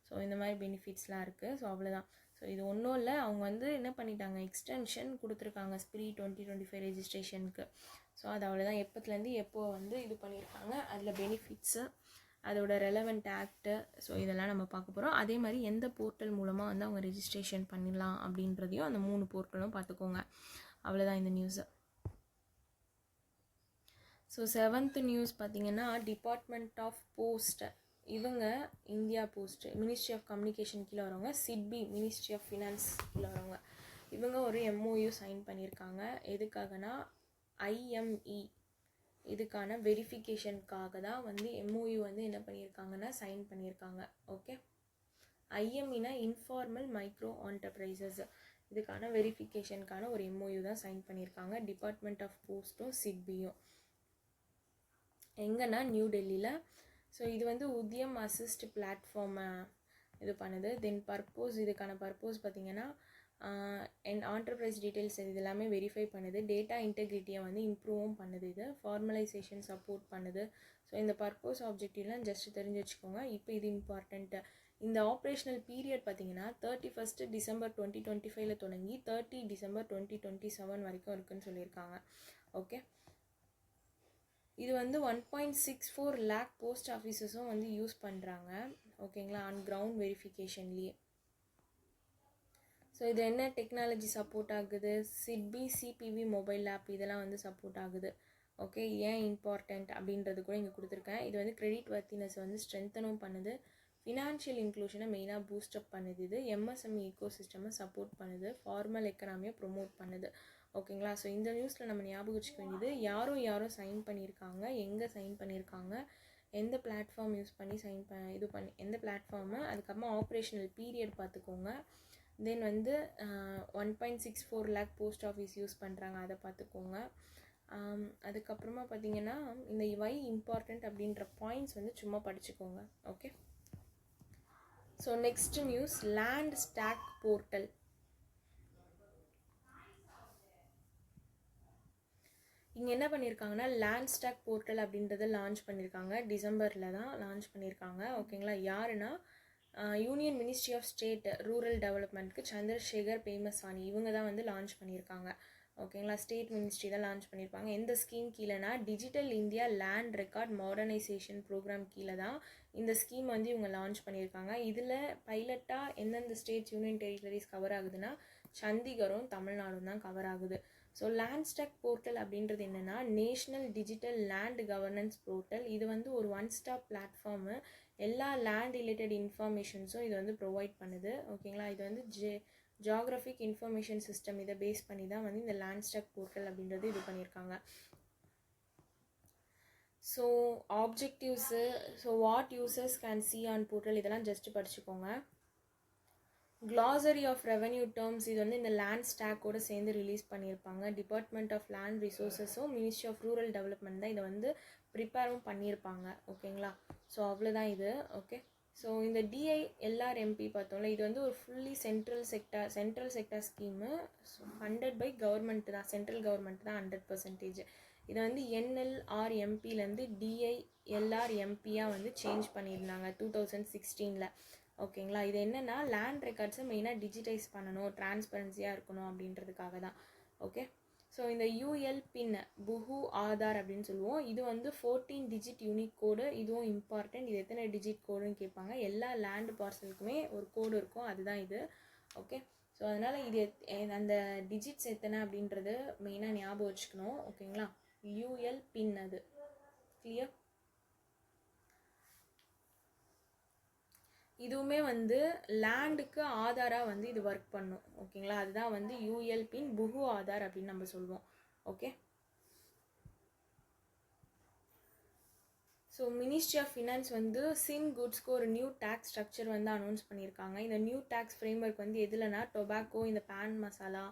ஸோ இந்த மாதிரி பெனிஃபிட்ஸ்லாம் இருக்குது. ஸோ அவ்வளோதான். ஸோ இது ஒன்றும் இல்லை, அவங்க வந்து என்ன பண்ணிட்டாங்க, எக்ஸ்டென்ஷன் கொடுத்துருக்காங்க ஸ்ப்ரீ 2025 ரெஜிஸ்ட்ரேஷனுக்கு. ஸோ அது அவ்வளோதான். எப்போத்துலேருந்து எப்போ வந்து இது பண்ணியிருக்காங்க, அதில் பெனிஃபிட்ஸு, அதோட ரெலவெண்ட் ஆக்ட்டு, ஸோ இதெல்லாம் நம்ம பார்க்க போகிறோம். அதே மாதிரி எந்த போர்ட்டல் மூலமாக வந்து அவங்க ரெஜிஸ்ட்ரேஷன் பண்ணிடலாம் அப்படின்றதையும் அந்த 3 போர்ட்டலும் பார்த்துக்கோங்க. அவ்வளோதான் இந்த நியூஸு. ஸோ 7th நியூஸ் பார்த்திங்கன்னா டிபார்ட்மெண்ட் ஆஃப் போஸ்ட், இவங்க India post ministry of communication கீழே வரவங்க, சிட்பி மினிஸ்ட்ரி ஆஃப் ஃபினான்ஸ் கீழே வரவங்க, இவங்க ஒரு MOU சைன் பண்ணியிருக்காங்க. எதுக்காகனா IME இதுக்கான வெரிஃபிகேஷனுக்காக தான் வந்து MOU வந்து என்ன பண்ணியிருக்காங்கன்னா சைன் பண்ணியிருக்காங்க. ஓகே, IMEனா இன்ஃபார்மல் மைக்ரோ என்டர்பிரைசஸ், இதுக்கான வெரிஃபிகேஷனுக்கான ஒரு MOU தான் சைன் பண்ணியிருக்காங்க டிபார்ட்மெண்ட் ஆஃப் போஸ்ட்டும் சிட்பியும். எங்கன்னா நியூ டெல்லியில். ஸோ இது வந்து உத்யம் அசிஸ்ட் பிளாட்ஃபார்மை இது பண்ணுது. தென் பர்போஸ், இதுக்கான பர்போஸ் பார்த்திங்கன்னா ஆண்டர்பிரைஸ் டீட்டெயில்ஸ் இது எல்லாமே வெரிஃபை பண்ணுது, டேட்டா இன்டெகிரிட்டியை வந்து இம்ப்ரூவும் பண்ணுது, இது ஃபார்மலைசேஷன் சப்போர்ட் பண்ணுது. ஸோ இந்த பர்போஸ் ஆப்ஜெக்டிவ்லாம் ஜஸ்ட் தெரிஞ்சு வச்சுக்கோங்க. இப்போ இது இம்பார்ட்டண்ட்டு. இந்த ஆப்ரேஷனல் பீரியட் பார்த்திங்கன்னா 31 டிசம்பர் 2025 தொடங்கி 30 டிசம்பர் 2027 வரைக்கும் இருக்குதுன்னு சொல்லியிருக்காங்க. ஓகே, இது வந்து 1.64 lakh போஸ்ட் ஆஃபீஸஸும் வந்து யூஸ் பண்ணுறாங்க. ஓகேங்களா, ஆன் கிரவுண்ட் வெரிஃபிகேஷன்லேயே. ஸோ இது என்ன டெக்னாலஜி சப்போர்ட் ஆகுது, சிட்பி சிபிவி மொபைல் ஆப் இதெல்லாம் வந்து சப்போர்ட் ஆகுது. ஓகே, ஏன் இம்பார்ட்டண்ட் அப்படின்றது கூட இங்கே கொடுத்துருக்கேன். இது வந்து கிரெடிட் வர்த்தினஸ் வந்து ஸ்ட்ரென்த்தனும் பண்ணுது, ஃபினான்ஷியல் இன்க்ளூஷனை மெயினாக பூஸ்டப் பண்ணுது, இது MSME ஈகோ சிஸ்டமை சப்போர்ட் பண்ணுது, ஃபார்மல் எக்கனாமியை ப்ரொமோட் பண்ணுது. ஓகேங்களா, ஸோ இந்த நியூஸில் நம்ம ஞாபகம் வச்சுக்க வேண்டியது யாரோ சைன் பண்ணியிருக்காங்க, எங்கே சைன் பண்ணியிருக்காங்க, எந்த பிளாட்ஃபார்ம் யூஸ் பண்ணி எந்த பிளாட்ஃபார்மு, அதுக்கப்புறமா ஆப்ரேஷனல் பீரியட் பார்த்துக்கோங்க. தென் வந்து 1.64 lakh போஸ்ட் ஆஃபீஸ் யூஸ் பண்ணுறாங்க, அதை பார்த்துக்கோங்க. அதுக்கப்புறமா பார்த்திங்கன்னா இந்த வை இம்பார்ட்டண்ட் அப்படின்ற பாயிண்ட்ஸ் வந்து சும்மா படிச்சுக்கோங்க. Okay, so next news land stock portal. இங்கே என்ன பண்ணியிருக்காங்கன்னா லேண்ட் ஸ்டாக் போர்ட்டல் அப்படின்றத லான்ச் பண்ணியிருக்காங்க. டிசம்பரில் தான் லான்ச் பண்ணியிருக்காங்க. ஓகேங்களா, யாருன்னா union ministry of state rural டெவலப்மெண்ட்க்கு சந்திரசேகர் பேமசானி இவங்க தான் வந்து லான்ச் பண்ணியிருக்காங்க. ஓகேங்களா, ஸ்டேட் மினிஸ்ட்ரி தான் லான்ச் பண்ணியிருப்பாங்க. எந்த ஸ்கீம் கீழேனா digital India land record modernisation programme கீழே தான் இந்த ஸ்கீம் வந்து இவங்க லான்ச் பண்ணியிருக்காங்க. இதில் பைலட்டாக எந்தெந்த ஸ்டேட்ஸ் யூனியன் டெரிட்டரிஸ் கவர் ஆகுதுன்னா சண்டிகரும் தமிழ்நாடும் தான் கவர் ஆகுது. ஸோ லேண்ட் ஸ்டாக் போர்ட்டல் அப்படின்றது என்னென்னா national digital land governance portal. இது வந்து ஒரு ஒன் ஸ்டாப் பிளாட்ஃபார்மு, எல்லா லேண்ட் ரிலேட்டட் இன்ஃபர்மேஷன்ஸும் இது வந்து ப்ரொவைட் பண்ணுது. ஓகேங்களா, இது வந்து ஜியாகிரபிக் இன்ஃபர்மேஷன் சிஸ்டம் இதை பேஸ் பண்ணி தான் வந்து இந்த லேண்ட் ஸ்டாக் போர்ட்டல் அப்படின்றது இது பண்ணியிருக்காங்க. So objectives, so what users can see on portal இதெல்லாம் ஜஸ்ட் படிச்சுக்கோங்க. க்ளாசரி ஆஃப் ரெவென்யூ டேர்ம்ஸ் இது வந்து இந்த லேண்ட் ஸ்டாக்கோட சேர்ந்து ரிலீஸ் பண்ணியிருப்பாங்க. டிபார்ட்மெண்ட் ஆஃப் லேண்ட் ரிசோர்ஸஸும் மினிஸ்ட்ரி ஆஃப் ரூரல் டெவலப்மெண்ட் தான் இதை வந்து ப்ரிப்பேரும் பண்ணியிருப்பாங்க. ஓகேங்களா, ஸோ அவ்வளோதான் இது. ஓகே, ஸோ இந்த DILRMP பார்த்தோம்ல, இது வந்து ஒரு fully central sector scheme, funded by government தான், சென்ட்ரல் கவர்மெண்ட் தான் 100%. இதை வந்து NLRMPலேருந்து DILRMPயாக வந்து சேஞ்ச் பண்ணியிருந்தாங்க 2016. ஓகேங்களா, இது என்னென்னா லேண்ட் ரெக்கார்ட்ஸை மெயினாக டிஜிட்டைஸ் பண்ணணும், டிரான்ஸ்பரன்சியாக இருக்கணும் அப்படின்றதுக்காக தான். ஓகே, ஸோ இந்த UL பின் புஹு ஆதார் அப்படின்னு சொல்லுவோம். இது வந்து 14 டிஜிட் யூனிக் கோடு, இதுவும் இம்பார்ட்டன்ட். இது எத்தனை டிஜிட் கோடுன்னு கேட்பாங்க. எல்லா லேண்ட் பார்சலுக்குமே ஒரு கோடு இருக்கும், அதுதான் இது. ஓகே, ஸோ அதனால் இது அந்த டிஜிட்ஸ் எத்தனை அப்படின்றது மெயினாக ஞாபகம் வச்சுக்கணும். ஓகேங்களா, UL பின் அது கிளியர். இதுவுமே வந்து லேண்டுக்கு ஆதாராக வந்து இது ஒர்க் பண்ணும். ஓகேங்களா, அதுதான் வந்து UL பின் புகு ஆதார் அப்படின்னு நம்ம சொல்லுவோம். Okay, so ministry of finance வந்து சின் குட்ஸ்க்கு ஒரு நியூ டேக்ஸ் ஸ்ட்ரக்சர் வந்து அனௌன்ஸ் பண்ணியிருக்காங்க. இந்த நியூ டேக்ஸ் ஃப்ரேம்வொர்க் வந்து எதுலனா டொபாக்கோ, இந்த pan masala,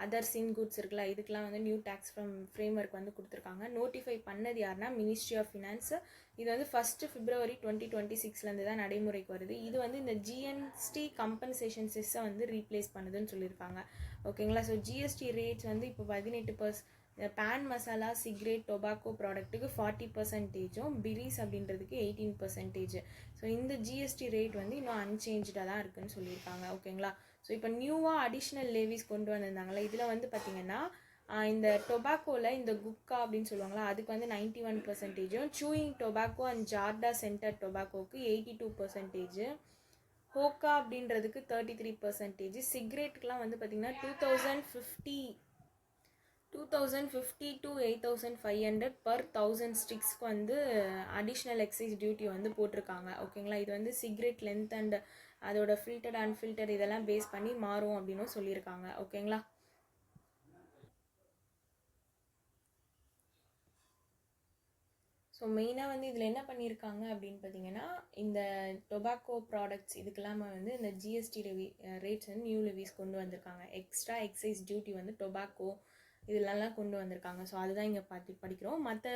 other sin goods இருக்குல்ல, இதுக்கெலாம் வந்து நியூ டேக்ஸ் ஃப்ரேம்வொர்க் வந்து கொடுத்துருக்காங்க. நோட்டிஃபை பண்ணது யாருன்னா மினிஸ்ட்ரி ஆஃப் ஃபினான்ஸ். இது வந்து 1 February 2026 தான் நடைமுறைக்கு வருது. இது வந்து இந்த GST கம்பன்சேஷன் செஸ்ஸை வந்து ரீப்ளேஸ் பண்ணுதுன்னு சொல்லியிருக்காங்க. ஓகேங்களா. ஸோ ஜிஎஸ்டி ரேட்ஸ் வந்து இப்போ 18%, பேன் மசாலா சிகரெட் டொபாக்கோ ப்ராடக்ட்டுக்கு 40%, பிரிஸ் அப்படின்றதுக்கு 18%. ஸோ இந்த ஜிஎஸ்டி ரேட் வந்து இன்னும் அன்சேஞ்சாக தான் இருக்குன்னு சொல்லியிருக்காங்க. ஓகேங்களா. ஸோ இப்போ நியூவாக அடிஷ்னல் லேவிஸ் கொண்டு வந்திருந்தாங்களே, இதில் வந்து பார்த்திங்கன்னா இந்த டொபாக்கோவில் இந்த குக்கா அப்படின்னு சொல்லுவாங்களா, அதுக்கு வந்து 91%, சூயிங் டொபாக்கோ அண்ட் ஜார்டா சென்டர் டொபாக்கோக்கு 82%, ஹோக்கா அப்படின்றதுக்கு 33%, சிகரெட்டுக்கெலாம் வந்து பார்த்திங்கன்னா 2050 to 8500 per 1000 ஸ்டிக்ஸ்க்கு வந்து அடிஷ்னல் எக்ஸைஸ் டியூட்டி வந்து போட்டிருக்காங்க. ஓகேங்களா. இது வந்து சிகரெட் லென்த் அண்ட் அதோட ஃபில்டர்ட் அன்ஃபில்டர் இதெல்லாம் பேஸ் பண்ணி மாறும் அப்படின்னு சொல்லியிருக்காங்க. ஓகேங்களா. ஸோ மெயினாக வந்து இதில் என்ன பண்ணியிருக்காங்க அப்படின்னு பார்த்தீங்கன்னா, இந்த டொபாக்கோ ப்ராடக்ட்ஸ் இதுக்கெல்லாம் வந்து இந்த ஜிஎஸ்டி ரேட்ஸ் வந்து நியூ லெவிஸ் கொண்டு வந்திருக்காங்க. எக்ஸ்ட்ரா எக்ஸைஸ் டியூட்டி வந்து டொபாக்கோ இதெல்லாம் கொண்டு வந்திருக்காங்க. ஸோ அதுதான் இங்கே படிக்கிறோம். மற்ற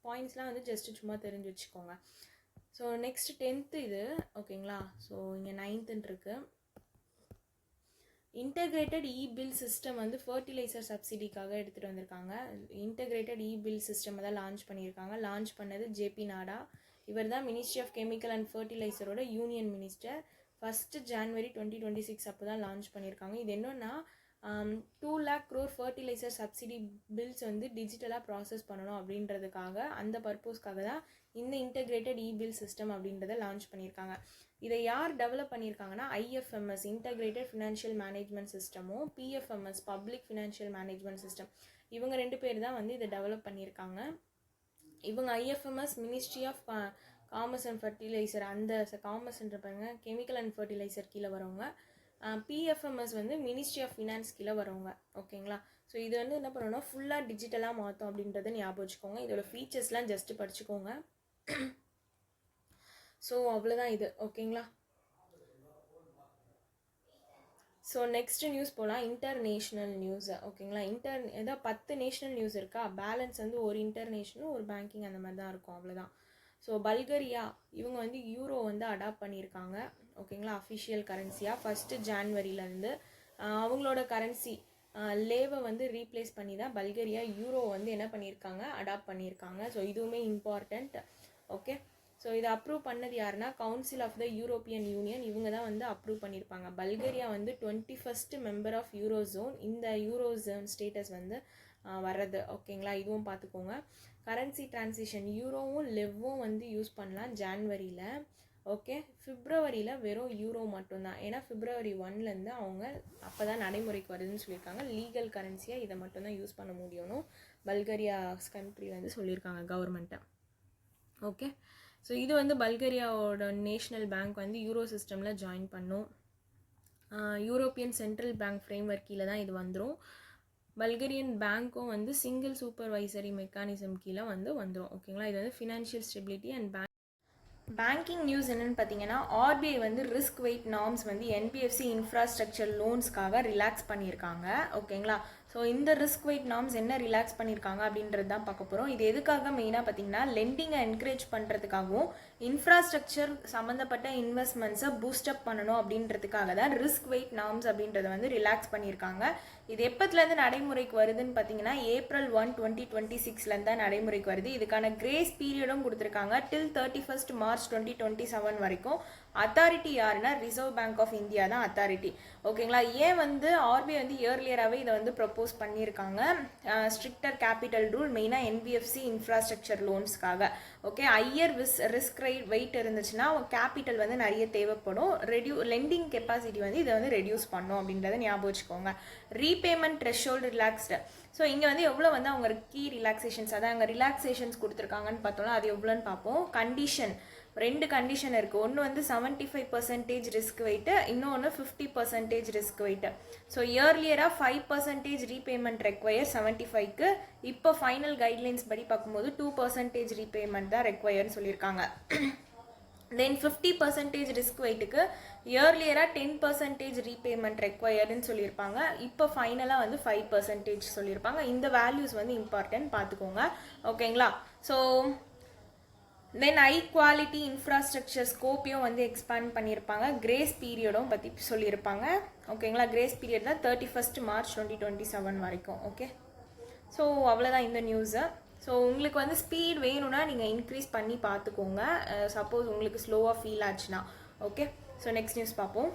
பாயிண்ட்ஸ்லாம் வந்து ஜஸ்ட்டு சும்மா தெரிஞ்சு வச்சுக்கோங்க. ஸோ நெக்ஸ்ட் 10th இது. ஓகேங்களா. ஸோ இங்கே 9th இருக்குது. இன்டகிரேட்டட் இ-பில் சிஸ்டம் வந்து ஃபர்டிலைசர் சப்சிடிக்காக எடுத்துகிட்டு வந்திருக்காங்க. இன்டகிரேட்டட் இ-பில் சிஸ்டம் தான் லான்ச் பண்ணியிருக்காங்க. லான்ச் பண்ணது ஜேபி நாடா. இவர் தான் மினிஸ்ட்ரி ஆஃப் கெமிக்கல் அண்ட் ஃபர்டிலைசரோட யூனியன் மினிஸ்டர். 1 January 2026 அப்போ தான் லான்ச் பண்ணியிருக்காங்க. இது என்னன்னா 2 lakh crore fertiliser subsidy bills வந்து டிஜிட்டலாக ப்ராசஸ் பண்ணணும் அப்படின்றதுக்காக, அந்த பர்பஸ்க்காக தான் இந்த இன்டகிரேட்டட் இ-பில் சிஸ்டம் அப்படின்றத லான்ச் பண்ணியிருக்காங்க. இதை யார் டெவலப் பண்ணியிருக்காங்கன்னா ஐஎஃப்எம்எஸ் இன்டகிரேட்டட் ஃபினான்ஷியல் மேனேஜ்மெண்ட் சிஸ்டமும் PFMS public financial management system, இவங்க 2 பேர் தான் வந்து இதை டெவலப் பண்ணியிருக்காங்க. இவங்க IFMS ministry of commerce and fertiliser, அந்த காமர்ஸ்ன்ற பாருங்க கெமிக்கல் அண்ட் ஃபர்டிலைசர் கீழே வரவங்க. பிஎஃப்எம்எஸ் வந்து மினிஸ்ட்ரி ஆஃப் ஃபினான்ஸ் கீழே வரவங்க. ஓகேங்களா. ஸோ இது வந்து என்ன பண்ணணும்னா ஃபுல்லாக டிஜிட்டலாக மாற்றோம் அப்படின்றத ஞாபகம் வச்சுக்கோங்க. இதோட ஃபீச்சர்ஸ்லாம் ஜஸ்ட்டு படிச்சுக்கோங்க. ஸோ அவ்வளோதான் இது. ஓகேங்களா. ஸோ நெக்ஸ்ட் நியூஸ் போகலாம். International news. ஓகேங்களா. ஏதோ 10 நேஷ்னல் நியூஸ் இருக்கா, பேலன்ஸ் வந்து ஒரு இன்டர்நேஷ்னல் ஒரு பேங்கிங் அந்த மாதிரி தான் இருக்கும். அவ்வளோதான். ஸோ பல்கேரியா இவங்க வந்து யூரோ வந்து அடாப்ட் பண்ணியிருக்காங்க. ஓகேங்களா. அஃபிஷியல் கரன்சியாக 1 January அவங்களோட கரன்சி லேவை வந்து ரீப்ளேஸ் பண்ணி தான் பல்கேரியா யூரோ வந்து என்ன பண்ணியிருக்காங்க, அடாப்ட் பண்ணியிருக்காங்க. ஸோ இதுவுமே இம்பார்ட்டண்ட். ஓகே. ஸோ இதை அப்ரூவ் பண்ணது யாருன்னா council of the European Union, இவங்க தான் வந்து அப்ரூவ் பண்ணியிருப்பாங்க. பல்கேரியா வந்து 21st மெம்பர் ஆஃப் யூரோசோன். இந்த யூரோசோன் ஸ்டேட்டஸ் வந்து வர்றது. ஓகேங்களா. இதுவும் பார்த்துக்கோங்க. கரன்சி டிரான்சிஷன் யூரோவும் லெவ்வும் வந்து யூஸ் பண்ணலாம் ஜான்வரியில். ஓகே. பிப்ரவரியில் வெறும் யூரோ மட்டும்தான். ஏன்னா February 1 அவங்க அப்போ தான் நடைமுறைக்கு வருதுன்னு சொல்லியிருக்காங்க. லீகல் கரன்சியாக இதை மட்டும்தான் யூஸ் பண்ண முடியும்னு பல்கேரியா கண்ட்ரி வந்து சொல்லியிருக்காங்க கவர்மெண்ட்டை. ஓகே. ஸோ இது வந்து பல்கேரியாவோட நேஷ்னல் பேங்க் வந்து யூரோ சிஸ்டமில் ஜாயின் பண்ணும். யூரோப்பியன் சென்ட்ரல் பேங்க் ஃப்ரேம்வொர்க் கீழே தான் இது வந்துடும். பல்கேரியன் பேங்க்கும் வந்து சிங்கிள் சூப்பர்வைசரி மெக்கானிசம் கீழே வந்து வந்துடும். ஓகேங்களா. இது வந்து financial stability and banking news என்னென்னு பார்த்தீங்கன்னா, ஆர்பிஐ வந்து ரிஸ்க் வெயிட் நார்ம்ஸ் வந்து என்பிஎஃப்சி இன்ஃப்ராஸ்ட்ரக்சர் லோன்ஸ்க்காக ரிலாக்ஸ் பண்ணியிருக்காங்க. ஓகேங்களா. ஸோ இந்த ரிஸ்க் வெயிட் நார்ம்ஸ் என்ன ரிலாக்ஸ் பண்ணியிருக்காங்க அப்படின்றது தான் பார்க்க போகிறோம். இது எதுக்காக மெயினாக பார்த்தீங்கன்னா லெண்டிங்கை என்கரேஜ் பண்ணுறதுக்காகவும் இன்ஃப்ராஸ்ட்ரக்சர் சம்மந்தப்பட்ட இன்வெஸ்ட்மெண்ட்ஸை பூஸ்டப் பண்ணணும் அப்படின்றதுக்காக தான் ரிஸ்க் வெயிட் நார்ம்ஸ் அப்படின்றத வந்து ரிலாக்ஸ் பண்ணியிருக்காங்க. இது எப்போத்துலேருந்து நடைமுறைக்கு வருதுன்னு பார்த்தீங்கன்னா April 1, 2026 தான் நடைமுறைக்கு வருது. இதுக்கான கிரேஸ் பீரியடும் கொடுத்துருக்காங்க till 31st March 2027 வரைக்கும். அத்தாரிட்டி யாருன்னா ரிசர்வ் பேங்க் ஆஃப் இந்தியா தான் அத்தாரிட்டி. ஓகேங்களா. ஏன் வந்து ஆர்பிஐ வந்து இயர்லியராகவே இதை வந்து ப்ரப்போஸ் பண்ணியிருக்காங்க, ஸ்ட்ரிக்டர் கேபிட்டல் ரூல் மெயினாக என்பிஎஃப்சி இன்ஃப்ராஸ்ட்ரக்சர் லோன்ஸ்க்காக. ஓகே. ஹையர் ரிஸ்க் வெயிட் இருந்துச்சுன்னா கேபிட்டல் வந்து நிறைய தேவைப்படும். லெண்டிங் கெப்பாசிட்டி வந்து இதை வந்து ரெடியூஸ் பண்ணும் அப்படின்றத ஞாபகம் வச்சுக்கோங்க. Repayment threshold relaxed. ஸோ இங்கே வந்து எவ்வளோ வந்து அவங்க கீ ரிலாக்ஸேஷன்ஸ், அதான் அங்கே ரிலாக்ஸேஷன்ஸ் கொடுத்துருக்காங்கன்னு பார்த்தோம்னா அது எவ்வளோன்னு பார்ப்போம். கண்டிஷன் 2 கண்டிஷன் இருக்குது. ஒன்று வந்து 75% ரிஸ்க் வெயிட்டு, இன்னொன்று 50% ரிஸ்க் வெயிட்டு. ஸோ இயர்லியராக 5% ரீபேமெண்ட் ரெக்வயர் 75க்கு. இப்போ ஃபைனல் கைட்லைன்ஸ் படி பார்க்கும்போது 2% ரீபேமெண்ட் தான் ரெக்வயர்னு சொல்லியிருக்காங்க. தென் 50% ரிஸ்க் வெயிட்டுக்கு இயர்லியராக 10% ரீபேமெண்ட் ரெக்வயர்டுன்னு சொல்லியிருப்பாங்க. இப்போ ஃபைனலாக வந்து 5% சொல்லியிருப்பாங்க. இந்த வேல்யூஸ் வந்து இம்பார்ட்டன்ட் பார்த்துக்கோங்க. ஓகேங்களா. So then high quality infrastructure ஸ்கோப்பையும் வந்து எக்ஸ்பேண்ட் பண்ணியிருப்பாங்க. கிரேஸ் பீரியடும் பற்றி சொல்லியிருப்பாங்க. ஓகேங்களா, கிரேஸ் பீரியட் தான் 31 மார்ச் 2027 வரைக்கும். ஓகே, ஸோ அவ்வளோதான் இந்த நியூஸு. ஸோ உங்களுக்கு வந்து ஸ்பீட் வேணும்னா நீங்கள் இன்க்ரீஸ் பண்ணி பார்த்துக்கோங்க, சப்போஸ் உங்களுக்கு ஸ்லோவாக ஃபீல் ஆச்சுன்னா. ஓகே, ஸோ நெக்ஸ்ட் நியூஸ் பார்ப்போம்.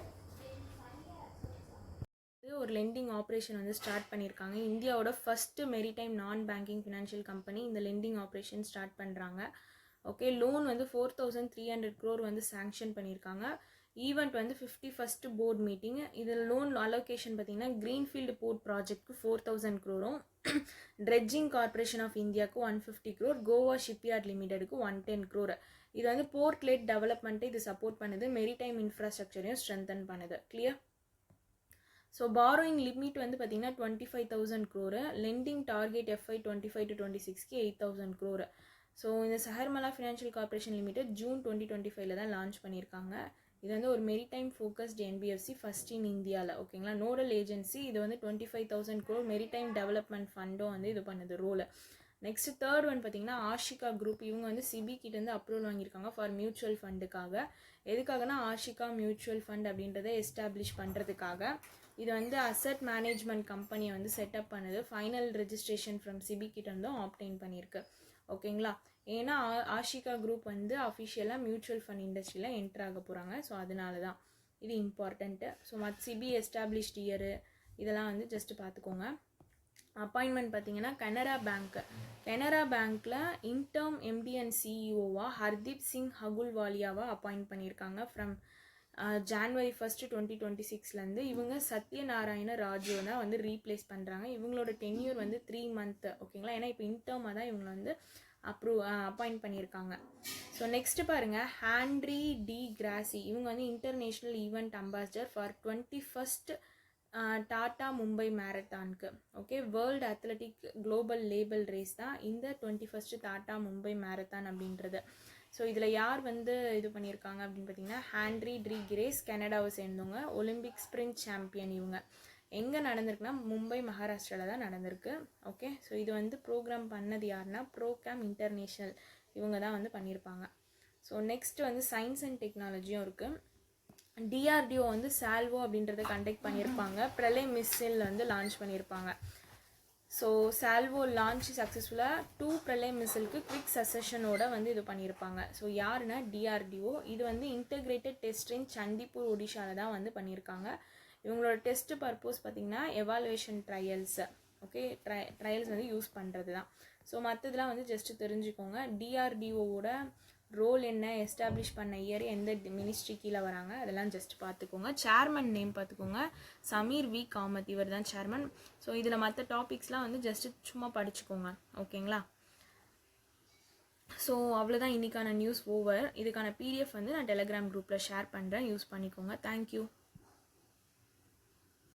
ஒரு லெண்டிங் ஆப்ரேஷன் வந்து ஸ்டார்ட் பண்ணியிருக்காங்க. இந்தியாவோட first maritime non banking financial company இந்த லெண்டிங் ஆப்ரேஷன் ஸ்டார்ட் பண்ணுறாங்க. ஓகே, லோன் வந்து 4300 crore வந்து சாங்ஷன் பண்ணியிருக்காங்க. ஈவெண்ட் வந்து 51st போர்ட் மீட்டிங். இதில் லோன் அலோகேஷன் பார்த்தீங்கன்னா க்ரீன்ஃபீல்டு போர்ட் ப்ராஜெக்ட்க்கு 4000 crore, ட்ரெட்ஜிங் கார்பரேஷன் ஆஃப் இந்தியாவுக்கு 150 crore, கோவா ஷிப்யார்ட் லிமிடெடுக்கு 110 crore. இது வந்து போர்ட் லேட் டெவலப்மெண்ட்டை இது சப்போர்ட் பண்ணுது, மெரிடைம் இன்ஃப்ராஸ்ட்ரக்சரையும் ஸ்ட்ரென்தன் பண்ணுது. கிளியர்? ஸோ பாரோயிங் லிமிட் வந்து பார்த்தீங்கன்னா 25,000 crore, lending target FY 25 to 26க்கு 8,000 crore. ஸோ இந்த Sagarmala financial corporation limited June 2025 தான் லான்ச் பண்ணியிருக்காங்க. இது வந்து ஒரு maritime focused NBFC first in இந்தியாவில். ஓகேங்களா, நோடல் ஏஜென்சி. இது வந்து 25,000 crore மெரிடைம் டெவலப்மெண்ட் ஃபண்டும் வந்து இது பண்ணுது ரோல். நெக்ஸ்ட் தேர்ட் ஒன் பார்த்தீங்கன்னா ஆஷிகா குரூப். இவங்க வந்து சிபி கிட்டேருந்து அப்ரூவல் வாங்கியிருக்காங்க ஃபார் மியூச்சுவல் ஃபண்டுக்காக. எதுக்காகனா ஆஷிகா மியூச்சுவல் ஃபண்ட் அப்படின்றத எஸ்டாப்ளிஷ் பண்ணுறதுக்காக. இது வந்து அசட் மேனேஜ்மெண்ட் கம்பெனியை வந்து செட்டப் பண்ணுது. ஃபைனல் ரெஜிஸ்ட்ரேஷன் ஃப்ரம் சிபி கிட்டேருந்தும் ஆப்டைன் பண்ணியிருக்கு. ஓகேங்களா, ஏன்னா ஆஷிகா குரூப் வந்து அஃபிஷியலாக மியூச்சுவல் ஃபண்ட் இண்டஸ்ட்ரியில் என்டர் ஆக போகிறாங்க. ஸோ அதனால தான் இது இம்பார்ட்டண்ட்டு. ஸோ மற்ற சிபி எஸ்டாப்ளிஷ்ட் இயரு இதெல்லாம் வந்து ஜஸ்ட்டு பார்த்துக்கோங்க. அப்பாயின்மெண்ட் பார்த்தீங்கன்னா கனரா பேங்க்கில் இன்டர்ம் MD and CEOவா ஹர்தீப் சிங் ஹகுல்வாலியாவா அப்பாயிண்ட் பண்ணியிருக்காங்க ஃப்ரம் January 1st 2026. இவங்க சத்யநாராயண ராஜு தான் வந்து ரீப்ளேஸ் பண்ணுறாங்க. இவங்களோட டென்யூர் வந்து 3 month. ஓகேங்களா, ஏன்னா இப்போ இன்டர்மாக தான் இவங்களை வந்து அப்பாயிண்ட் பண்ணியிருக்காங்க. ஸோ நெக்ஸ்ட்டு பாருங்கள், ஹாண்ட்ரி டி கிராசி. இவங்க வந்து international event ambassador for 21st Tata Mumbai மேரத்தானுக்கு. Okay, world athletic global label race தான் இந்த 21st டாடா மும்பை மேரத்தான் அப்படின்றது. ஸோ இதில் யார் வந்து இது பண்ணியிருக்காங்க அப்படின்னு பார்த்தீங்கன்னா ஹாண்ட்ரி டி கிரேஸ், கனடாவை சேர்ந்தவங்க, ஒலிம்பிக் ஸ்ப்ரிண்ட் சாம்பியன். இவங்க எங்கே நடந்திருக்குன்னா மும்பை மகாராஷ்டிராவில் தான் நடந்திருக்கு. ஓகே, ஸோ இது வந்து ப்ரோக்ராம் பண்ணது யாருன்னா ப்ரோகேம் இன்டர்நேஷ்னல், இவங்க தான் வந்து பண்ணியிருப்பாங்க. ஸோ நெக்ஸ்ட் வந்து சயின்ஸ் அண்ட் டெக்னாலஜியும் இருக்குது. DRDO வந்து சால்வோ அப்படின்றத கண்டக்ட் பண்ணியிருப்பாங்க. பிரளய் மிஸ்ஸில் வந்து லான்ச் பண்ணியிருப்பாங்க. ஸோ சால்வோ லான்ச் சக்ஸஸ்ஃபுல்லாக 2 பிரளய் மிஸ்ஸிலுக்கு குவிக் சசஷனோட வந்து இது பண்ணியிருப்பாங்க. ஸோ யாருன்னா DRDO. இது வந்து இன்டெகிரேட்டட் டெஸ்ட் ரேஞ்ச் சண்டிப்பூர் ஒடிஷாவில் தான் வந்து பண்ணியிருக்காங்க. இவங்களோட டெஸ்ட் பர்பஸ் பார்த்திங்கன்னா எவாலுவேஷன் ட்ரையல்ஸ். ஓகே, ட்ரையல்ஸ் வந்து யூஸ் பண்ணுறது தான். ஸோ மற்றதெல்லாம் வந்து ஜஸ்ட்டு தெரிஞ்சுக்கோங்க. DRDOவோட ரோல் என்ன, எஸ்டாப்ளிஷ் பண்ண இயர், எந்த மினிஸ்ட்ரி கீழே வராங்க, அதெல்லாம் ஜஸ்ட் பார்த்துக்கோங்க. சேர்மன் நேம் பார்த்துக்கோங்க, சமீர் வி காமத், இவர் தான் சேர்மன். ஸோ இதில் மற்ற டாபிக்ஸ்லாம் வந்து ஜஸ்ட்டு சும்மா படிச்சுக்கோங்க. ஓகேங்களா, ஸோ அவ்வளோதான் இன்றைக்கான நியூஸ் ஓவர். இதுக்கான PDF வந்து நான் டெலகிராம் குரூப்பில் ஷேர் பண்ணுறேன், யூஸ் பண்ணிக்கோங்க. தேங்க்யூ.